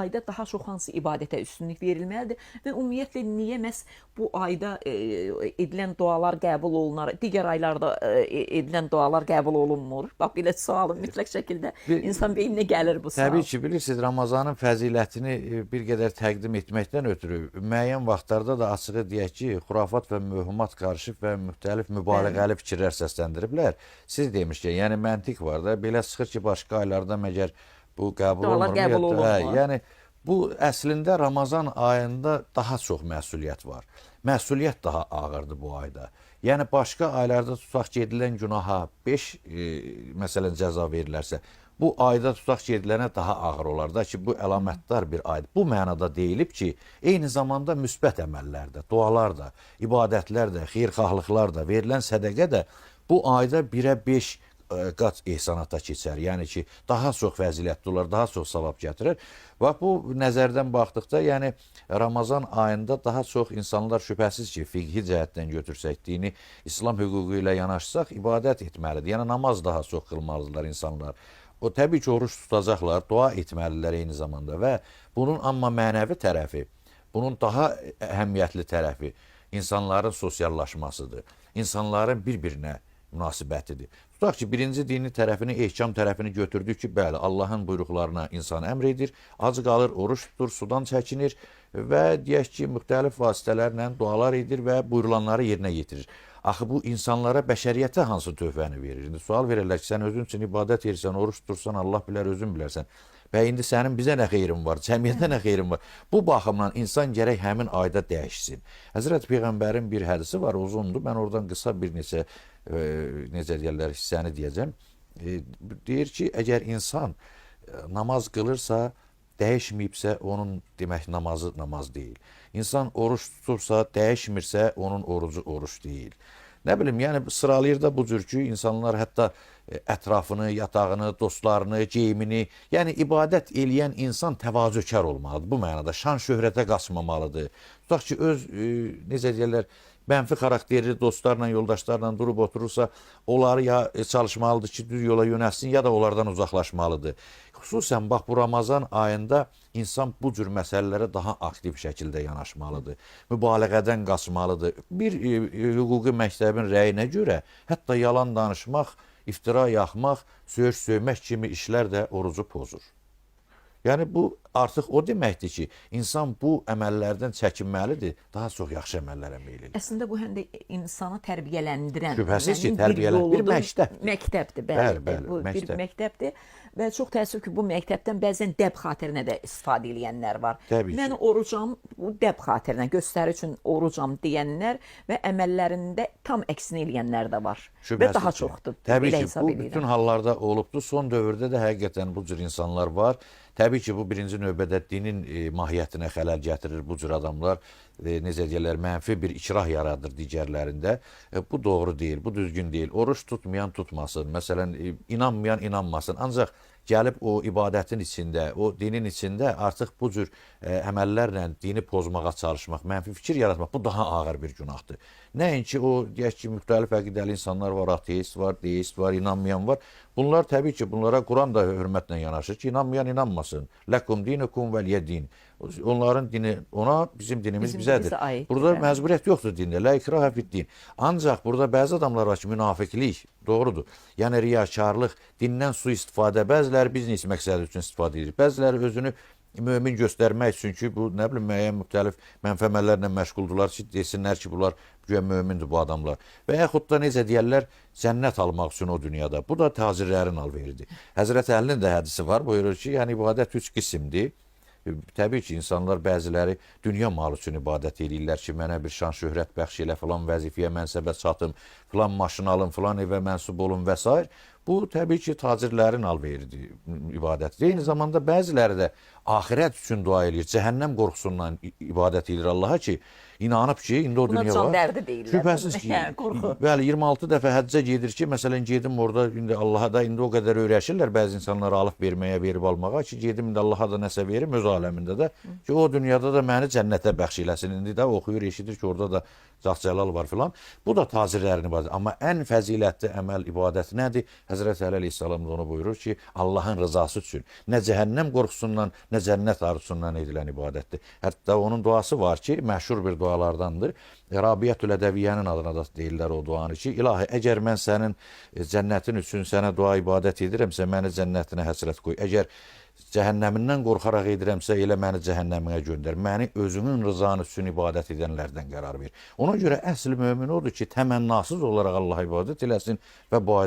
ayda daha çox hansı ibadətə üstünlük verilməlidir və ümumiyyətlə niyə məhz bu ayda edilən dualar qəbul olunar, digər aylarda edilən dualar qəbul olunmur? Bax, belə sualım mütləq şəkildə insan beyninə gəlir bu sual. Təbii ki, bilirsiniz, Ramazanın fəzilətini bir qədər təqdim etməkdən ötürü müəyyən vaxtlarda da açığı deyək ki, xurafat və mühümat qarışıb və müxtəlif mübaliğəli fikirlər səsləndiriblər. Siz demişkən, yəni məntiq var da, belə çıxır ki, başqa aylarda məgər bu qəbul olunur. Yəni, bu əslində Ramazan ayında daha çox məsuliyyət var. Məsuliyyət daha ağırdır bu ayda. Yəni, başqa aylarda tutaq ki, edilən günaha 5 məsələn cəza verilərsə, bu ayda tutaq ki, edilənə daha ağır olar da ki, bu əlamətdar bir aydır. Bu mənada deyilib ki, eyni zamanda müsbət əməllər də, dualar da, ibadətlər də, xeyirxahlıqlar da, verilən sədəqə də bu ayda 1-ə 5 qat ehsanata keçər. Yəni ki, daha çox fəzilətli olar, daha çox savab gətirir. Bax, bu nəzərdən baxdıqda, yəni Ramazan ayında daha çox insanlar şübhəsiz ki, fiqhi cəhətdən götürsək, dini İslam hüququ ilə yanaşsaq, ibadət etməlidir. Yəni, namaz daha çox qılmalıdırlar insanlar. O, təbii ki, oruç tutacaqlar, dua etməlilər eyni zamanda və bunun amma mənəvi tərəfi, bunun daha əhəmiyyətli tərəfi insanların sosiallaşmasıdır. İnsanların bir-birinə münasibətidir. Tutaq ki, birinci dini tərəfini, ehkam tərəfini götürdük ki, bəli, Allahın buyruqlarına insan əmr edir, ac qalır, oruç tutur, sudan çəkinir və deyək ki, müxtəlif vasitələrlə dualar edir və buyurulanları yerinə yetirir. Axı, bu insanlara, bəşəriyyətə hansı tövbəni verir? İndi sual verirlər ki, sən özün üçün ibadət edirsən, oruç tutursan, Allah bilər, özün bilərsən. Və indi sənin bizə nə xeyrin var, cəmiyyətə nə xeyrin var? Bu baxımdan insan gərək həmin ayda dəyişsin. Həzrət Peyğəmbərin bir hədisi var, uzundur. Mən oradan qısa bir neçə, necə deyərlər, hissəni deyəcəm. Deyir ki, əgər insan namaz qılırsa, dəyişməyibsə, onun demək namazı namaz deyil. İnsan oruç tutursa, dəyişmirsə, onun orucu oruç deyil. Nə bilim, yəni sıralayır da bu cür ki, insanlar hətta ətrafını, yatağını, dostlarını, geyimini, yəni ibadət eləyən insan təvazökar olmalıdır. Bu mənada şan şöhrətə qaçmamalıdır. Tutaq ki, öz, necə deyərlər, mənfi xarakterli dostlarla, yoldaşlarla durub oturursa, onları ya çalışmalıdır ki, düz yola yönəlsin, ya da onlardan uzaqlaşmalıdır. Xüsusən, bax, bu Ramazan ayında insan bu cür məsələlərə daha aktiv şəkildə yanaşmalıdır. Mübaliğədən qaçmalıdır. Bir hüquqi məktəbin rəyinə görə hətta yalan danışmaq, iftira yaxmaq, söyüş-söymək kimi işlər də orucu pozur. Yəni, bu artıq o deməkdir ki, insan bu əməllərdən çəkinməlidir, daha çox yaxşı əməllərə meyl edir. Əslində, bu həm də insanı tərbiyələndirən, şübhəsiz ki, tərbiyələndirən bir məktəb. Məktəbdir, bəli, bu bir məktəbdir və çox təəssüf ki, bu məktəbdən bəzən dəb xatirinə də istifadə edənlər var. Mən orucam, bu dəb xatirinə, göstəri üçün orucam deyənlər və əməllərində tam əksini eləyənlər də var. Və daha çoxdur. Təbii ki, bu bütün hallarda olubdur. Son dövrdə də həqiqətən bu cür insanlar var. Təbii ki, bu birinci növbədə dinin mahiyyətinə xələl gətirir bu cür adamlar. Necə deyirlər, mənfi bir ikrah yaradır digərlərində. Bu doğru deyil, bu düzgün deyil. Oruç tutmayan tutmasın, məsələn, inanmayan inanmasın. Ancaq gəlib o ibadətin içində, o dinin içində artıq bu cür əməllərlə dini pozmağa çalışmaq, mənfi fikir yaratmaq, bu daha ağır bir günahdır. Nəinki o, deyək ki, müxtəlif əqidəli insanlar var, ateist var, deist var, inanmayan var. Bunlar təbii ki, bunlara Quran da hörmətlə yanaşır ki, inanmayan inanmasın. Ləkum dinukum vəliyə din. Onların dini, ona bizim dinimiz bizədir. Burada məcburiyyət yoxdur dində, lə ikraha fid din. Ancaq burada bəzi adamlar var ki, münafiqlik, doğrudur. Yəni riyakarlıq, dindən sui-istifadə, bəziləri biznes məqsədi üçün istifadə edir. Bəziləri özünü mömin göstərmək üçün ki, bu, nə bilim, müəyyən müxtəlif mənfəmələrlə məşğuldurlar ki, desinlər ki, bunlar güya mömindir bu adamlar. Və yaxud da necə deyərlər, cənnət almaq üçün o dünyada. Bu da tacirlərin alveridir. Həzrət Əlinin də hədisi var, buyurur ki, yəni ibadət 3 qismdir. Təbii ki, insanlar bəziləri dünya malı üçün ibadət edirlər ki, mənə bir şan şöhrət bəxş elə, filan vəzifəyə, mənsəbə çatım, filan maşın alım, filan evə mənsub olun və s. Bu, təbii ki, tacirlərin alveridir, ibadətdir. Eyni zamanda bəziləri də axirət üçün dua edir, cəhənnəm qorxusundan ibadət edir Allaha ki, inanıb ki, indi o dünya var. Buna can dərdi deyirlər. Şübhəsiz ki, bəli, 26 dəfə həccə gedir ki, məsələn, gedim orada, indi Allaha da indi o qədər öyrəşirlər bəzi insanlar alıb verməyə, verib almağa ki, gedim indi Allaha da nəsə verim öz aləmində də ki, o dünyada da məni cənnətə bəxş eləsin. İndi də oxuyur, eşidir ki, orada da Cəlal var filan. Bu da tacirlərin ibadəti. Amma ən fəzilətli əməl ibadət nədir? Həzrəti Əli əleyhissalam da onu buyurur ki, Allahın rızası üçün nə cəhənnəm qorxusundan, nə cənnət arzusundan edilən ibadətdir. Hətta onun duası var ki, məşhur bir dualardandır. Rabiətül Ədəviyyənin adına da deyirlər o duanı ki, ilahi, əgər mən sənin cənnətin üçün sənə dua ibadət edirəmsə, məni cənnətinə həsrət qoy. Əgər cəhənnəmindən qorxaraq edirəmsə, elə məni cəhənnəminə göndər. Məni özünün rızanı üçün ibadət edənlərdən qərar ver. Ona görə əsl mömin odur ki, təmənnasız olaraq Allah ibadət eləsin və bu